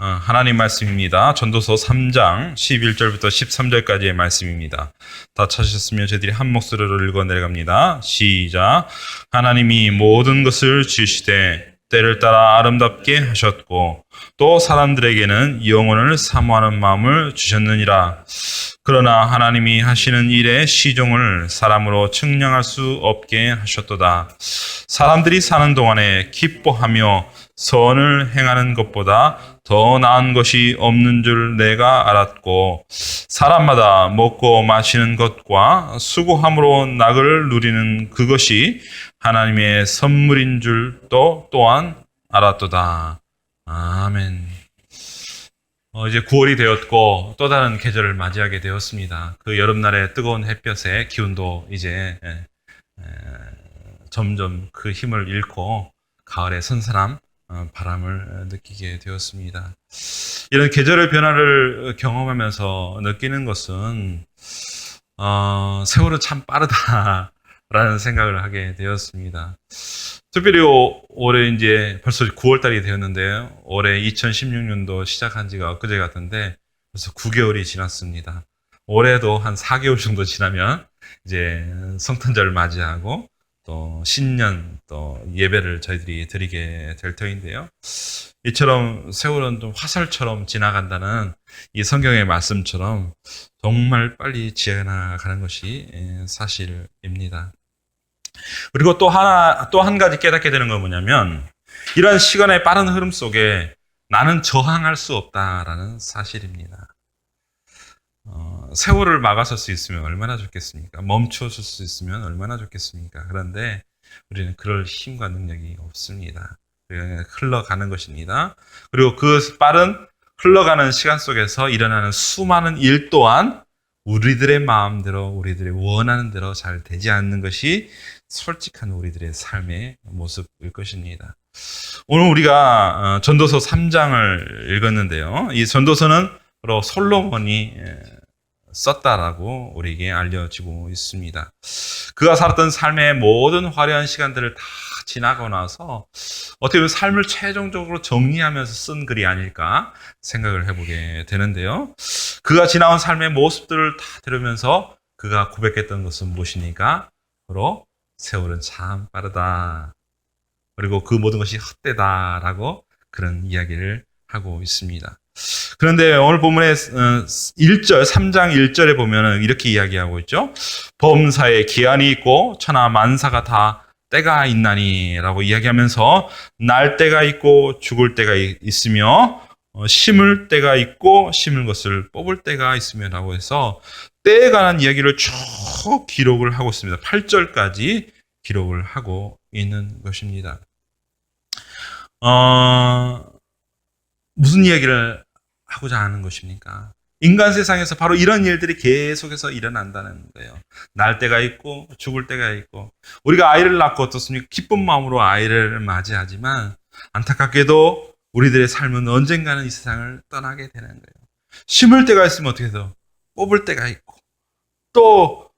하나님 말씀입니다. 전도서 3장 11절부터 13절까지의 말씀입니다. 다 찾으셨으면 저희들이 한 목소리로 읽어 내려갑니다. 시작. 하나님이 모든 것을 지으시되 때를 따라 아름답게 하셨고 또 사람들에게는 영혼을 사모하는 마음을 주셨느니라. 그러나 하나님이 하시는 일의 시종을 사람으로 측량할 수 없게 하셨도다. 사람들이 사는 동안에 기뻐하며 선을 행하는 것보다 더 나은 것이 없는 줄 내가 알았고 사람마다 먹고 마시는 것과 수고함으로 낙을 누리는 그것이 하나님의 선물인 줄 또한 알았도다. 아멘. 이제 9월이 되었고 또 다른 계절을 맞이하게 되었습니다. 그 여름날의 뜨거운 햇볕에 기온도 이제 점점 그 힘을 잃고 가을의 선선함, 바람을 느끼게 되었습니다. 이런 계절의 변화를 경험하면서 느끼는 것은 세월은 참 빠르다라는 생각을 하게 되었습니다. 특별히 올해 이제 벌써 9월달이 되었는데요. 올해 2016년도 시작한 지가 엊그제 같은데 벌써 9개월이 지났습니다. 올해도 한 4개월 정도 지나면 이제 성탄절을 맞이하고 또 신년 또 예배를 저희들이 드리게 될 터인데요. 이처럼 세월은 좀 화살처럼 지나간다는 이 성경의 말씀처럼 정말 빨리 지나가는 것이 사실입니다. 그리고 또 한 가지 깨닫게 되는 건 뭐냐면 이러한 시간의 빠른 흐름 속에 나는 저항할 수 없다라는 사실입니다. 세월을 막아설 수 있으면 얼마나 좋겠습니까? 멈춰줄 수 있으면 얼마나 좋겠습니까? 그런데 우리는 그럴 힘과 능력이 없습니다. 흘러가는 것입니다. 그리고 그 빠른 흘러가는 시간 속에서 일어나는 수많은 일 또한 우리들의 마음대로 우리들의 원하는 대로 잘 되지 않는 것이 솔직한 우리들의 삶의 모습일 것입니다. 오늘 우리가 전도서 3장을 읽었는데요. 이 전도서는 바로 솔로몬이 썼다라고 우리에게 알려지고 있습니다. 그가 살았던 삶의 모든 화려한 시간들을 다 지나고 나서 어떻게 보면 삶을 최종적으로 정리하면서 쓴 글이 아닐까 생각을 해보게 되는데요. 그가 지나온 삶의 모습들을 다 들으면서 그가 고백했던 것은 무엇입니까? 바로 세월은 참 빠르다. 그리고 그 모든 것이 헛되다라고 그런 이야기를 하고 있습니다. 그런데 오늘 본문의 1절, 3장 1절에 보면 이렇게 이야기하고 있죠. 범사에 기한이 있고 천하 만사가 다 때가 있나니 라고 이야기하면서 날 때가 있고 죽을 때가 있으며 심을 때가 있고 심을 것을 뽑을 때가 있으며 라고 해서 때에 관한 이야기를 쭉 기록을 하고 있습니다. 8절까지 기록을 하고 있는 것입니다. 무슨 이야기를 하고자 하는 것입니까? 인간 세상에서 바로 이런 일들이 계속해서 일어난다는 거예요. 날 때가 있고 죽을 때가 있고 우리가 아이를 낳고 어떻습니까? 기쁜 마음으로 아이를 맞이하지만 안타깝게도 우리들의 삶은 언젠가는 이 세상을 떠나게 되는 거예요. 심을 때가 있으면 어떻게 해서 뽑을 때가 있고 또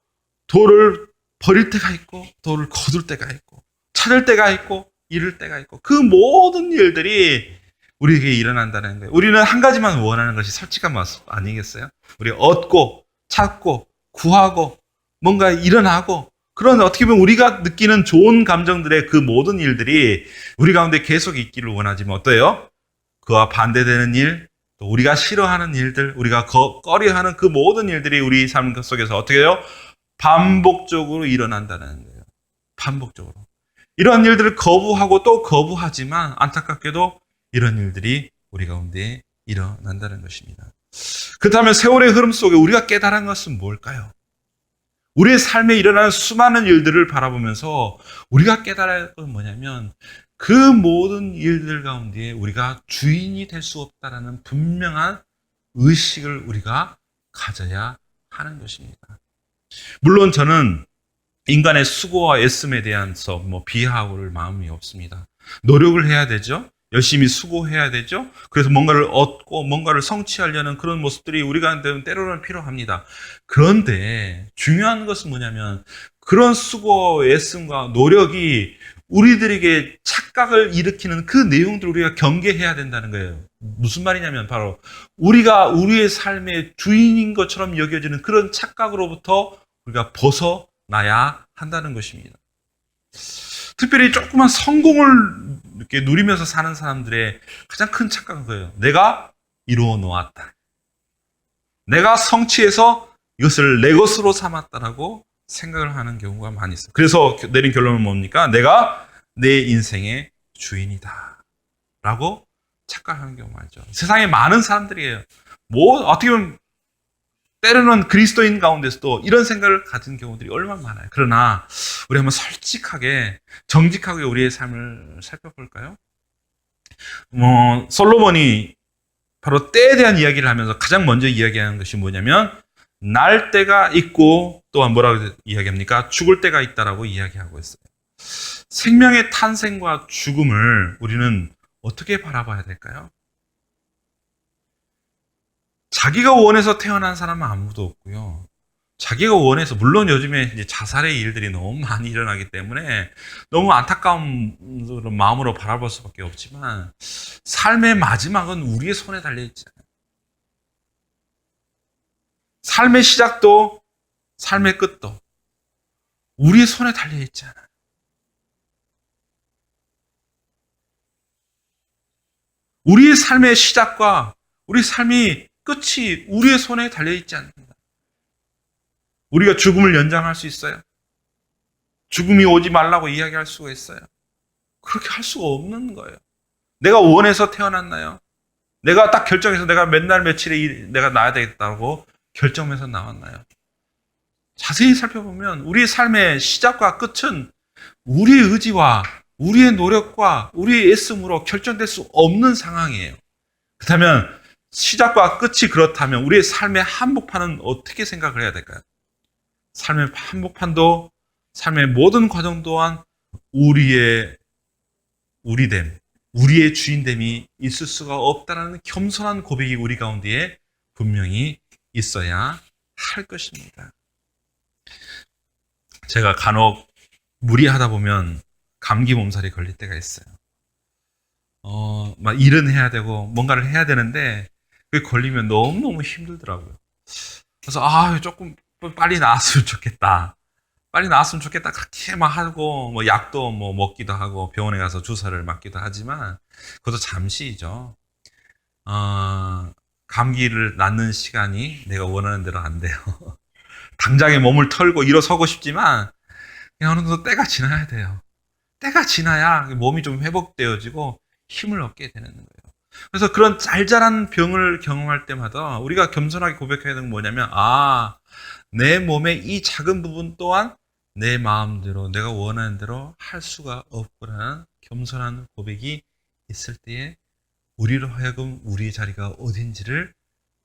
돌을 버릴 때가 있고 돌을 거둘 때가 있고 찾을 때가 있고 잃을 때가 있고 그 모든 일들이 우리에게 일어난다는 거예요. 우리는 한 가지만 원하는 것이 솔직한 모습 아니겠어요? 우리 얻고 찾고 구하고 뭔가 일어나고 그런 어떻게 보면 우리가 느끼는 좋은 감정들의 그 모든 일들이 우리 가운데 계속 있기를 원하지만 어때요? 그와 반대되는 일, 또 우리가 싫어하는 일들, 우리가 꺼려하는 그 모든 일들이 우리 삶 속에서 어떻게 해요? 반복적으로 일어난다는 거예요. 반복적으로. 이런 일들을 거부하고 또 거부하지만 안타깝게도 이런 일들이 우리 가운데 일어난다는 것입니다. 그렇다면 세월의 흐름 속에 우리가 깨달은 것은 뭘까요? 우리의 삶에 일어나는 수많은 일들을 바라보면서 우리가 깨달아야 할 것은 뭐냐면 그 모든 일들 가운데 우리가 주인이 될 수 없다라는 분명한 의식을 우리가 가져야 하는 것입니다. 물론 저는 인간의 수고와 애씀에 대해서 비하할 마음이 없습니다. 노력을 해야 되죠. 열심히 수고해야 되죠. 그래서 뭔가를 얻고 뭔가를 성취하려는 그런 모습들이 우리 가운데 때로는 필요합니다. 그런데 중요한 것은 뭐냐면 그런 수고, 애씀과 노력이 우리들에게 착각을 일으키는 그 내용들을 우리가 경계해야 된다는 거예요. 무슨 말이냐면 바로 우리가 우리의 삶의 주인인 것처럼 여겨지는 그런 착각으로부터 우리가 벗어나야 한다는 것입니다. 특별히 조그만 성공을 이렇게 누리면서 사는 사람들의 가장 큰 착각은 그거예요. 내가 이루어 놓았다. 내가 성취해서 이것을 내 것으로 삼았다라고 생각을 하는 경우가 많이 있어요. 그래서 내린 결론은 뭡니까? 내가 내 인생의 주인이다 라고 착각하는 경우가 많죠. 세상에 많은 사람들이에요. 어떻게 보면 때로는 그리스도인 가운데서도 이런 생각을 가진 경우들이 얼마나 많아요. 그러나 우리 한번 솔직하게 정직하게 우리의 삶을 살펴볼까요? 솔로몬이 바로 때에 대한 이야기를 하면서 가장 먼저 이야기하는 것이 뭐냐면 날 때가 있고 또한 뭐라고 이야기합니까? 죽을 때가 있다라고 이야기하고 있어요. 생명의 탄생과 죽음을 우리는 어떻게 바라봐야 될까요? 자기가 원해서 태어난 사람은 아무도 없고요. 자기가 원해서, 물론 요즘에 이제 자살의 일들이 너무 많이 일어나기 때문에 너무 안타까운 마음으로 바라볼 수밖에 없지만 삶의 마지막은 우리의 손에 달려있잖아요. 삶의 시작도 삶의 끝도 우리의 손에 달려있잖아요. 우리의 삶의 시작과 우리 삶이 끝이 우리의 손에 달려있지 않습니다. 우리가 죽음을 연장할 수 있어요? 죽음이 오지 말라고 이야기할 수가 있어요? 그렇게 할 수가 없는 거예요. 내가 원해서 태어났나요? 내가 딱 결정해서 내가 몇 날 며칠에 내가 나야 되겠다고 결정해서 나왔나요? 자세히 살펴보면 우리의 삶의 시작과 끝은 우리의 의지와 우리의 노력과 우리의 애씀으로 결정될 수 없는 상황이에요. 그렇다면 시작과 끝이 그렇다면 우리의 삶의 한복판은 어떻게 생각을 해야 될까요? 삶의 한복판도 삶의 모든 과정 또한 우리의 주인됨이 있을 수가 없다는 겸손한 고백이 우리 가운데에 분명히 있어야 할 것입니다. 제가 간혹 무리하다 보면 감기 몸살이 걸릴 때가 있어요. 막 일은 해야 되고 뭔가를 해야 되는데 그게 걸리면 너무너무 힘들더라고요. 그래서 조금 빨리 나았으면 좋겠다. 빨리 나았으면 좋겠다. 그렇게 막 하고 뭐 약도 뭐 먹기도 하고 병원에 가서 주사를 맞기도 하지만 그것도 잠시이죠. 감기를 낫는 시간이 내가 원하는 대로 안 돼요. 당장에 몸을 털고 일어서고 싶지만 그냥 어느 정도 때가 지나야 돼요. 때가 지나야 몸이 좀 회복되어지고 힘을 얻게 되는 거예요. 그래서 그런 짤짤한 병을 경험할 때마다 우리가 겸손하게 고백해야 되는 건 뭐냐면 내 몸의 이 작은 부분 또한 내 마음대로 내가 원하는 대로 할 수가 없구나 겸손한 고백이 있을 때에 우리로 하여금 우리의 자리가 어딘지를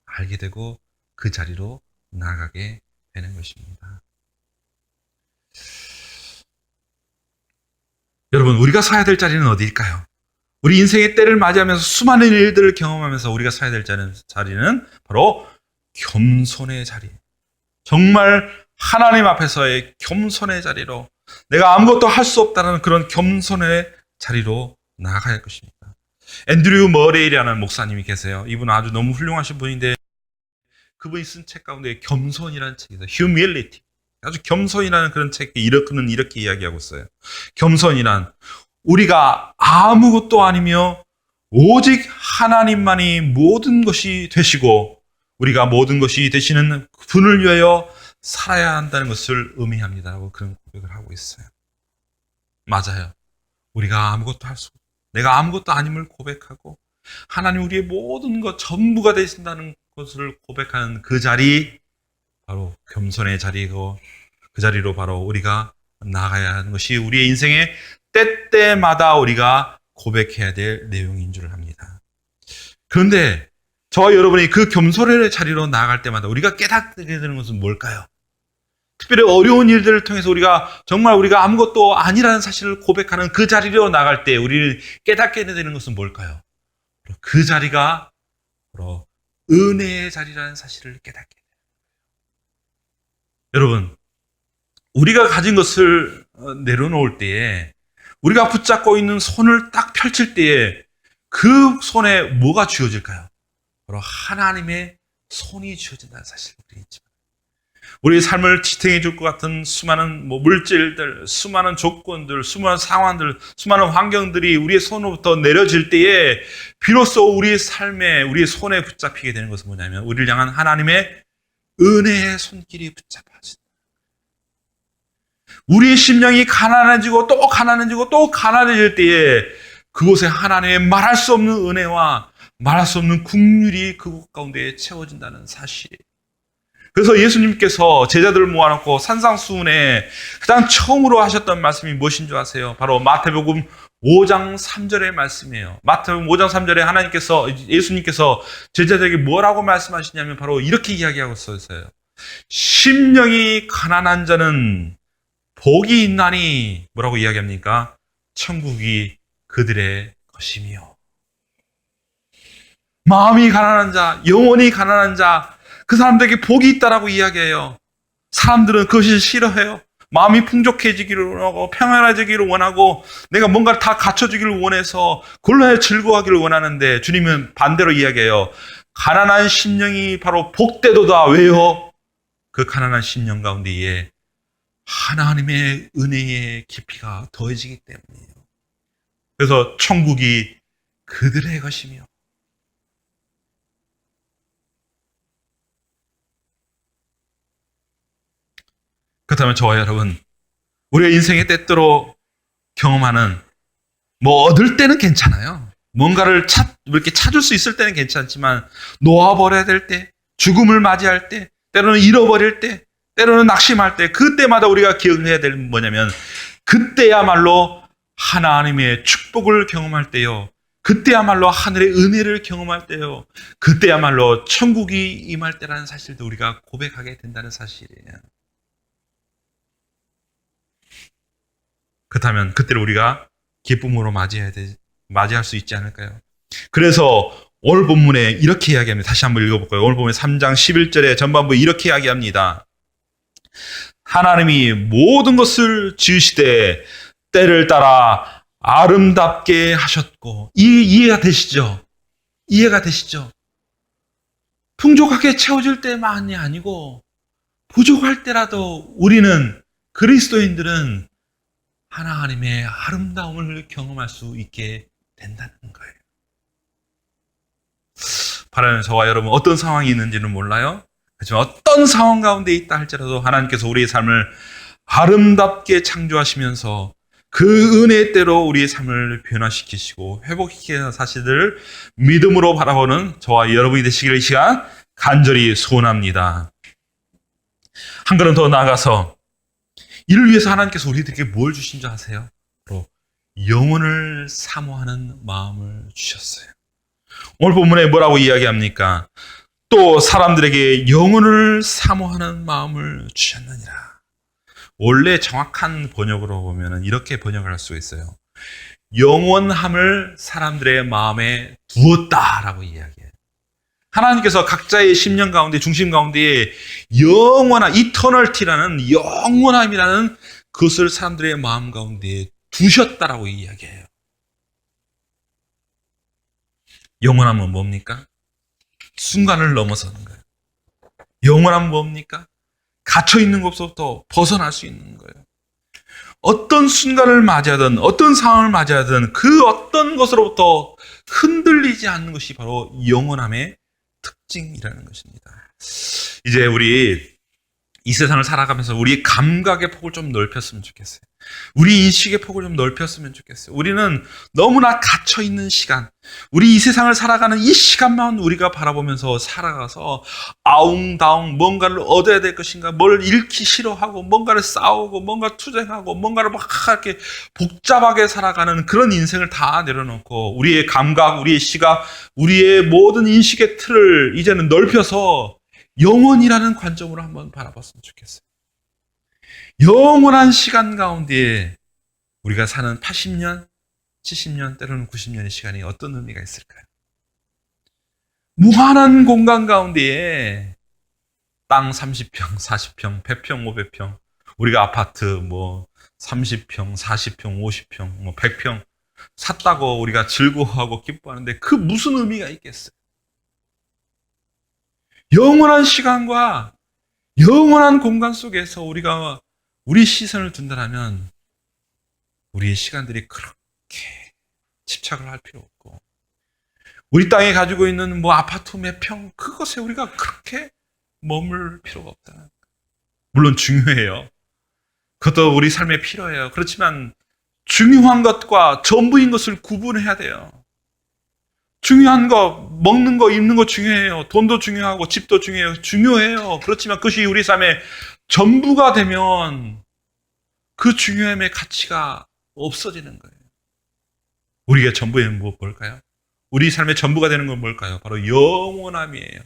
알게 되고 그 자리로 나아가게 되는 것입니다. 여러분, 우리가 서야 될 자리는 어디일까요? 우리 인생의 때를 맞이하면서 수많은 일들을 경험하면서 우리가 서야 될 자리는 바로 겸손의 자리. 정말 하나님 앞에서의 겸손의 자리로 내가 아무것도 할 수 없다는 그런 겸손의 자리로 나아가야 할 것입니다. 앤드류 머레이라는 목사님이 계세요. 이분은 아주 너무 훌륭하신 분인데 그분이 쓴 책 가운데 겸손이라는 책이 있어요. Humility. 아주 겸손이라는 그런 책에 이렇게 이야기하고 있어요. 겸손이란 우리가 아무것도 아니며 오직 하나님만이 모든 것이 되시고 우리가 모든 것이 되시는 분을 위하여 살아야 한다는 것을 의미합니다라고 그런 고백을 하고 있어요. 맞아요. 우리가 아무것도 할 수 없고 내가 아무것도 아님을 고백하고 하나님 우리의 모든 것 전부가 되신다는 것을 고백하는 그 자리 바로 겸손의 자리고 그 자리로 바로 우리가 나아가야 하는 것이 우리의 인생의 때때마다 우리가 고백해야 될 내용인 줄 압니다. 그런데 저와 여러분이 그 겸손의 자리로 나아갈 때마다 우리가 깨닫게 되는 것은 뭘까요? 특별히 어려운 일들을 통해서 우리가 아무것도 아니라는 사실을 고백하는 그 자리로 나갈 때 우리를 깨닫게 되는 것은 뭘까요? 그 자리가 바로 은혜의 자리라는 사실을 깨닫게 돼요. 여러분, 우리가 가진 것을 내려놓을 때에 우리가 붙잡고 있는 손을 딱 펼칠 때에 그 손에 뭐가 쥐어질까요? 바로 하나님의 손이 쥐어진다는 사실을 우리 잊지 마세요. 우리의 삶을 지탱해 줄 것 같은 수많은 물질들, 수많은 조건들, 수많은 상황들, 수많은 환경들이 우리의 손으로부터 내려질 때에 비로소 우리의 삶에, 우리의 손에 붙잡히게 되는 것은 뭐냐면 우리를 향한 하나님의 은혜의 손길이 붙잡아진다. 우리의 심령이 가난해지고 또 가난해지고 또 가난해질 때에 그곳에 하나님의 말할 수 없는 은혜와 말할 수 없는 긍휼이 그곳 가운데 채워진다는 사실이에요. 그래서 예수님께서 제자들을 모아놓고 산상수훈에 가장 처음으로 하셨던 말씀이 무엇인 줄 아세요? 바로 마태복음 5장 3절의 말씀이에요. 마태복음 5장 3절에 예수님께서 제자들에게 뭐라고 말씀하시냐면 바로 이렇게 이야기하고 있어요. 심령이 가난한 자는 복이 있나니 뭐라고 이야기합니까? 천국이 그들의 것이며. 마음이 가난한 자, 영혼이 가난한 자, 그 사람들에게 복이 있다라고 이야기해요. 사람들은 그것이 싫어해요. 마음이 풍족해지기를 원하고 평안해지기를 원하고 내가 뭔가를 다 갖춰주기를 원해서 그걸로 즐거워하기를 원하는데 주님은 반대로 이야기해요. 가난한 심령이 바로 복되도다. 왜요? 그 가난한 심령 가운데에 하나님의 은혜의 깊이가 더해지기 때문이에요. 그래서 천국이 그들의 것이며. 그렇다면 저와 여러분, 우리의 인생의 때때로 경험하는 얻을 때는 괜찮아요. 뭔가를 이렇게 찾을 수 있을 때는 괜찮지만 놓아버려야 될 때, 죽음을 맞이할 때, 때로는 잃어버릴 때, 때로는 낙심할 때, 그때마다 우리가 기억을 해야 될 뭐냐면 그때야말로 하나님의 축복을 경험할 때요. 그때야말로 하늘의 은혜를 경험할 때요. 그때야말로 천국이 임할 때라는 사실도 우리가 고백하게 된다는 사실이에요. 그렇다면 그때를 우리가 기쁨으로 맞이할 수 있지 않을까요? 그래서 오늘 본문에 이렇게 이야기합니다. 다시 한번 읽어볼까요? 오늘 본문 3장 11절에 전반부에 이렇게 이야기합니다. 하나님이 모든 것을 지으시되 때를 따라 아름답게 하셨고. 이해가 되시죠? 이해가 되시죠? 풍족하게 채워질 때만이 아니고 부족할 때라도 우리는, 그리스도인들은 하나님의 아름다움을 경험할 수 있게 된다는 거예요. 바라는 저와 여러분, 어떤 상황이 있는지는 몰라요. 하지만 어떤 상황 가운데 있다 할지라도 하나님께서 우리의 삶을 아름답게 창조하시면서 그 은혜의 때로 우리의 삶을 변화시키시고 회복시키는 사실들을 믿음으로 바라보는 저와 여러분이 되시기를 이 시간 간절히 소원합니다. 한 걸음 더 나아가서 이를 위해서 하나님께서 우리들에게 뭘 주신 줄 아세요? 바로 영혼을 사모하는 마음을 주셨어요. 오늘 본문에 뭐라고 이야기합니까? 또 사람들에게 영혼을 사모하는 마음을 주셨느니라. 원래 정확한 번역으로 보면 이렇게 번역을 할 수가 있어요. 영원함을 사람들의 마음에 두었다라고 이야기해요. 하나님께서 각자의 심령 가운데, 중심 가운데에 영원한, 이터널티라는 영원함이라는 그것을 사람들의 마음 가운데에 두셨다라고 이야기해요. 영원함은 뭡니까? 순간을 넘어서는 거예요. 영원함은 뭡니까? 갇혀있는 것부터 벗어날 수 있는 거예요. 어떤 순간을 맞이하든 어떤 상황을 맞이하든 그 어떤 것으로부터 흔들리지 않는 것이 바로 영원함의 특징이라는 것입니다. 이제 우리 이 세상을 살아가면서 우리의 감각의 폭을 좀 넓혔으면 좋겠어요. 우리 인식의 폭을 좀 넓혔으면 좋겠어요. 우리는 너무나 갇혀있는 시간, 우리 이 세상을 살아가는 이 시간만 우리가 바라보면서 살아가서 아웅다웅 뭔가를 얻어야 될 것인가, 뭘 잃기 싫어하고 뭔가를 싸우고 뭔가 투쟁하고 뭔가를 막 이렇게 복잡하게 살아가는 그런 인생을 다 내려놓고 우리의 감각, 우리의 시각, 우리의 모든 인식의 틀을 이제는 넓혀서 영원이라는 관점으로 한번 바라봤으면 좋겠어요. 영원한 시간 가운데 우리가 사는 80년, 70년, 때로는 90년의 시간이 어떤 의미가 있을까요? 무한한 공간 가운데에 땅 30평, 40평, 100평, 500평, 우리가 아파트, 30평, 40평, 50평, 100평 샀다고 우리가 즐거워하고 기뻐하는데 그 무슨 의미가 있겠어요? 영원한 시간과 영원한 공간 속에서 우리가 우리 시선을 둔다면 우리의 시간들이 그렇게 집착을 할 필요 없고, 우리 땅에 가지고 있는 아파트 몇 평, 그것에 우리가 그렇게 머물 필요가 없다. 물론 중요해요. 그것도 우리 삶에 필요해요. 그렇지만 중요한 것과 전부인 것을 구분해야 돼요. 중요한 거, 먹는 거, 입는 거 중요해요. 돈도 중요하고 집도 중요해요. 그렇지만 그것이 우리 삶의 전부가 되면 그 중요함의 가치가 없어지는 거예요. 우리의 전부에 뭘까요? 우리 삶의 전부가 되는 건 뭘까요? 바로 영원함이에요.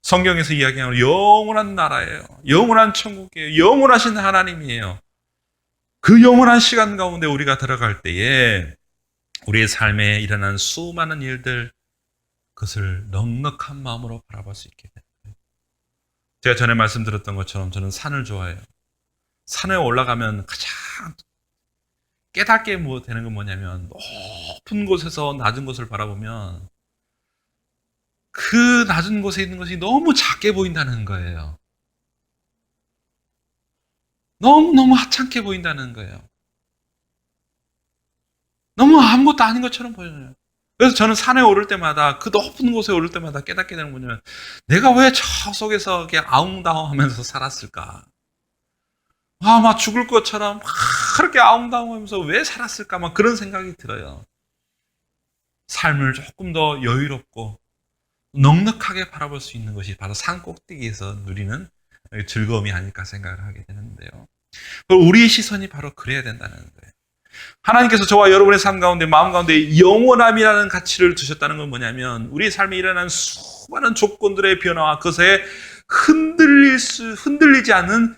성경에서 이야기하는 영원한 나라예요. 영원한 천국이에요. 영원하신 하나님이에요. 그 영원한 시간 가운데 우리가 들어갈 때에 우리의 삶에 일어난 수많은 일들, 그것을 넉넉한 마음으로 바라볼 수 있게 됩니다. 제가 전에 말씀드렸던 것처럼 저는 산을 좋아해요. 산에 올라가면 가장 깨닫게 되는 건 뭐냐면, 높은 곳에서 낮은 곳을 바라보면 그 낮은 곳에 있는 것이 너무 작게 보인다는 거예요. 너무너무 하찮게 보인다는 거예요. 너무 아무것도 아닌 것처럼 보여요. 그래서 저는 산에 오를 때마다, 그 높은 곳에 오를 때마다 깨닫게 되는 건 뭐냐면, 내가 왜 저 속에서 이렇게 아웅다웅하면서 살았을까? 막 죽을 것처럼 그렇게 아웅다웅하면서 왜 살았을까? 막 그런 생각이 들어요. 삶을 조금 더 여유롭고 넉넉하게 바라볼 수 있는 것이 바로 산 꼭대기에서 누리는 즐거움이 아닐까 생각을 하게 되는데요. 우리의 시선이 바로 그래야 된다는 거예요. 하나님께서 저와 여러분의 삶 가운데, 마음 가운데 영원함이라는 가치를 두셨다는 건 뭐냐면, 우리의 삶에 일어난 수많은 조건들의 변화와 그것에 흔들리지 않는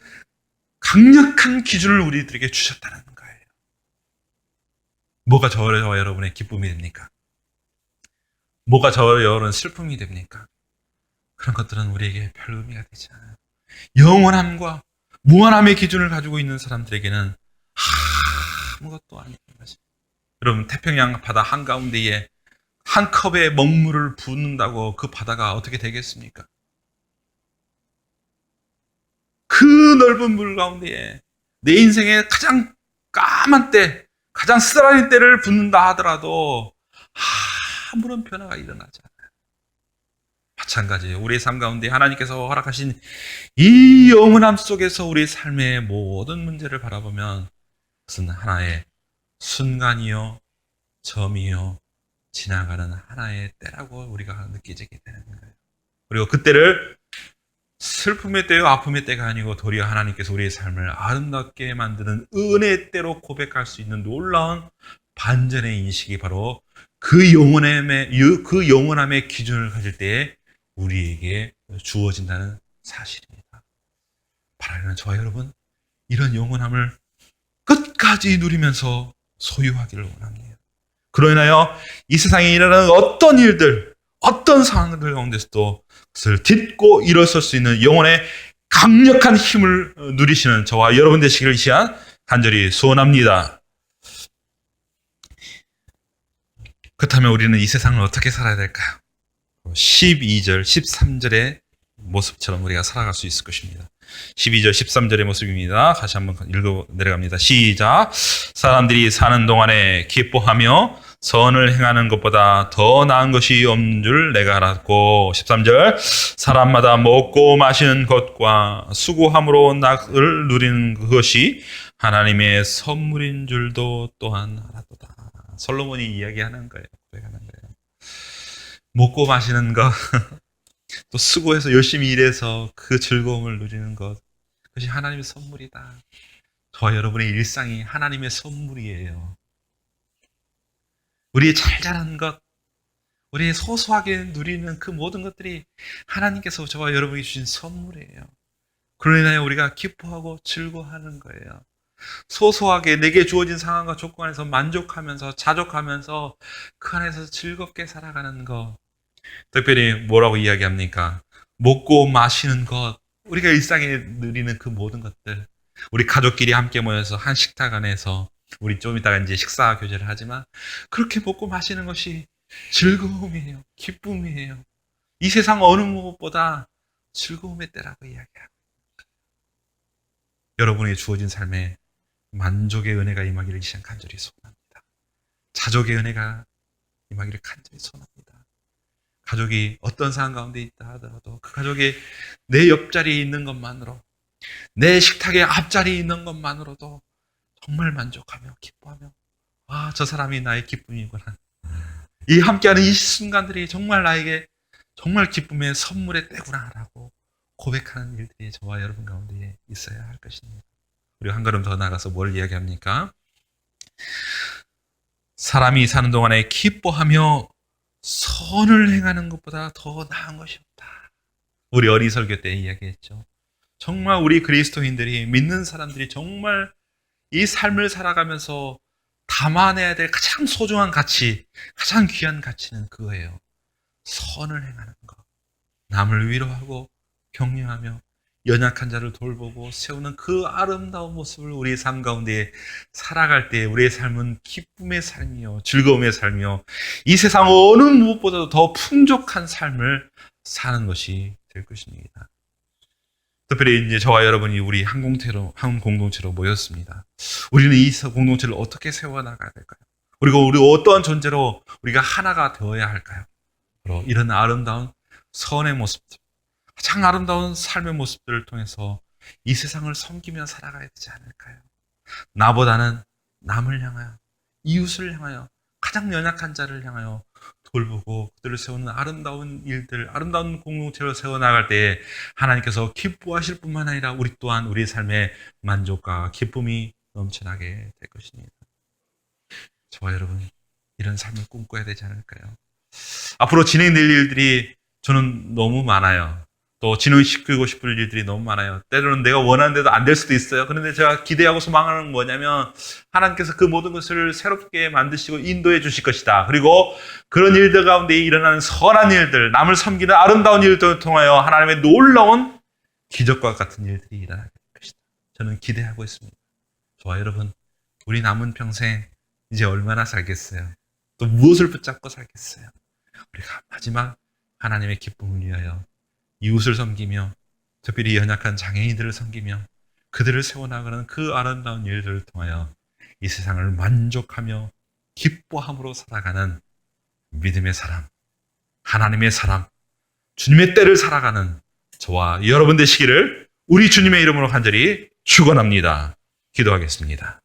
강력한 기준을 우리들에게 주셨다는 거예요. 뭐가 저와 여러분의 기쁨이 됩니까? 뭐가 저와 여러분의 슬픔이 됩니까? 그런 것들은 우리에게 별 의미가 되지 않아요. 영원함과 무한함의 기준을 가지고 있는 사람들에게는 아무것도 아닌 것입니다. 여러분, 태평양 바다 한가운데에 한 컵의 먹물을 붓는다고 그 바다가 어떻게 되겠습니까? 그 넓은 물 가운데에 내 인생의 가장 까만 때, 가장 쓰라린 때를 붓는다 하더라도 아무런 변화가 일어나지 않아요. 마찬가지예요. 우리의 삶 가운데 하나님께서 허락하신 이 영원함 속에서 우리의 삶의 모든 문제를 바라보면 그것은 하나의 순간이요, 점이요, 지나가는 하나의 때라고 우리가 느끼게 되는 거예요. 그리고 그때를 슬픔의 때요, 아픔의 때가 아니고 도리어 하나님께서 우리의 삶을 아름답게 만드는 은혜의 때로 고백할 수 있는 놀라운 반전의 인식이 바로 그 영원함의 기준을 가질 때에 우리에게 주어진다는 사실입니다. 바라는 저와 여러분, 이런 영원함을 끝까지 누리면서 소유하기를 원합니다. 그로 인하여 이 세상에 일어나는 어떤 일들, 어떤 상황들 가운데서도 그것을 딛고 일어설 수 있는 영혼의 강력한 힘을 누리시는 저와 여러분 되시기를 이 시간 간절히 소원합니다. 그렇다면 우리는 이 세상을 어떻게 살아야 될까요? 12절, 13절의 모습처럼 우리가 살아갈 수 있을 것입니다. 12절, 13절의 모습입니다. 다시 한번 읽어 내려갑니다. 시작. 사람들이 사는 동안에 기뻐하며 선을 행하는 것보다 더 나은 것이 없는 줄 내가 알았고, 13절. 사람마다 먹고 마시는 것과 수고함으로 낙을 누리는 그것이 하나님의 선물인 줄도 또한 알았도다. 솔로몬이 이야기하는 거예요. 고백하는 거예요. 먹고 마시는 것, 또 수고해서 열심히 일해서 그 즐거움을 누리는 것, 그것이 하나님의 선물이다. 저와 여러분의 일상이 하나님의 선물이에요. 우리의 잘 자란 것, 우리의 소소하게 누리는 그 모든 것들이 하나님께서 저와 여러분에게 주신 선물이에요. 그로 인하여 우리가 기뻐하고 즐거워하는 거예요. 소소하게 내게 주어진 상황과 조건 안에서 만족하면서 자족하면서 그 안에서 즐겁게 살아가는 것. 특별히 뭐라고 이야기합니까? 먹고 마시는 것, 우리가 일상에 누리는 그 모든 것들, 우리 가족끼리 함께 모여서 한 식탁 안에서 우리 좀 이따가 이제 식사 교제를 하지만 그렇게 먹고 마시는 것이 즐거움이에요. 기쁨이에요. 이 세상 어느 무엇보다 즐거움의 때라고 이야기합니다. 여러분에게 주어진 삶에 만족의 은혜가 임하기를 이 시간 간절히 소원합니다. 자족의 은혜가 임하기를 간절히 소원합니다. 가족이 어떤 상황 가운데 있다 하더라도 그 가족이 내 옆자리에 있는 것만으로, 내 식탁의 앞자리에 있는 것만으로도 정말 만족하며 기뻐하며, 아, 저 사람이 나의 기쁨이구나. 이 함께하는 이 순간들이 정말 나에게 정말 기쁨의 선물의 때구나라고 고백하는 일들이 저와 여러분 가운데 있어야 할 것입니다. 우리 한 걸음 더 나가서 뭘 이야기합니까? 사람이 사는 동안에 기뻐하며 선을 행하는 것보다 더 나은 것이 없다. 우리 어린 설교 때 이야기했죠. 정말 우리 그리스도인들이, 믿는 사람들이 정말 이 삶을 살아가면서 담아내야 될 가장 소중한 가치, 가장 귀한 가치는 그거예요. 선을 행하는 것. 남을 위로하고 격려하며 연약한 자를 돌보고 세우는 그 아름다운 모습을 우리의 삶 가운데 살아갈 때 우리의 삶은 기쁨의 삶이요, 즐거움의 삶이요, 이 세상 어느 무엇보다도 더 풍족한 삶을 사는 것이 될 것입니다. 특별히 이제 저와 여러분이 우리 한 공동체로 모였습니다. 우리는 이 공동체를 어떻게 세워나가야 될까요? 그리고 우리 어떠한 존재로 우리가 하나가 되어야 할까요? 바로 이런 아름다운 선의 모습들, 가장 아름다운 삶의 모습들을 통해서 이 세상을 섬기며 살아가야 되지 않을까요? 나보다는 남을 향하여, 이웃을 향하여, 가장 연약한 자를 향하여 돌보고 그들을 세우는 아름다운 일들, 아름다운 공동체를 세워나갈 때에 하나님께서 기뻐하실 뿐만 아니라 우리 또한 우리의 삶에 만족과 기쁨이 넘쳐나게 될 것입니다. 저와 여러분, 이런 삶을 꿈꿔야 되지 않을까요? 앞으로 진행될 일들이 저는 너무 많아요. 또 진행시키고 싶은 일들이 너무 많아요. 때로는 내가 원하는 대로 안 될 수도 있어요. 그런데 제가 기대하고 소망하는 건 뭐냐면 하나님께서 그 모든 것을 새롭게 만드시고 인도해 주실 것이다. 그리고 그런 일들 가운데 일어나는 선한 일들, 남을 섬기는 아름다운 일들을 통하여 하나님의 놀라운 기적과 같은 일들이 일어나게 될 것이다. 저는 기대하고 있습니다. 저와 여러분, 우리 남은 평생 이제 얼마나 살겠어요? 또 무엇을 붙잡고 살겠어요? 우리가 마지막 하나님의 기쁨을 위하여 이웃을 섬기며 특별히 연약한 장애인들을 섬기며 그들을 세워나가는 그 아름다운 일들을 통하여 이 세상을 만족하며 기뻐함으로 살아가는 믿음의 사람, 하나님의 사람, 주님의 때를 살아가는 저와 여러분 되시기를 우리 주님의 이름으로 간절히 축원합니다. 기도하겠습니다.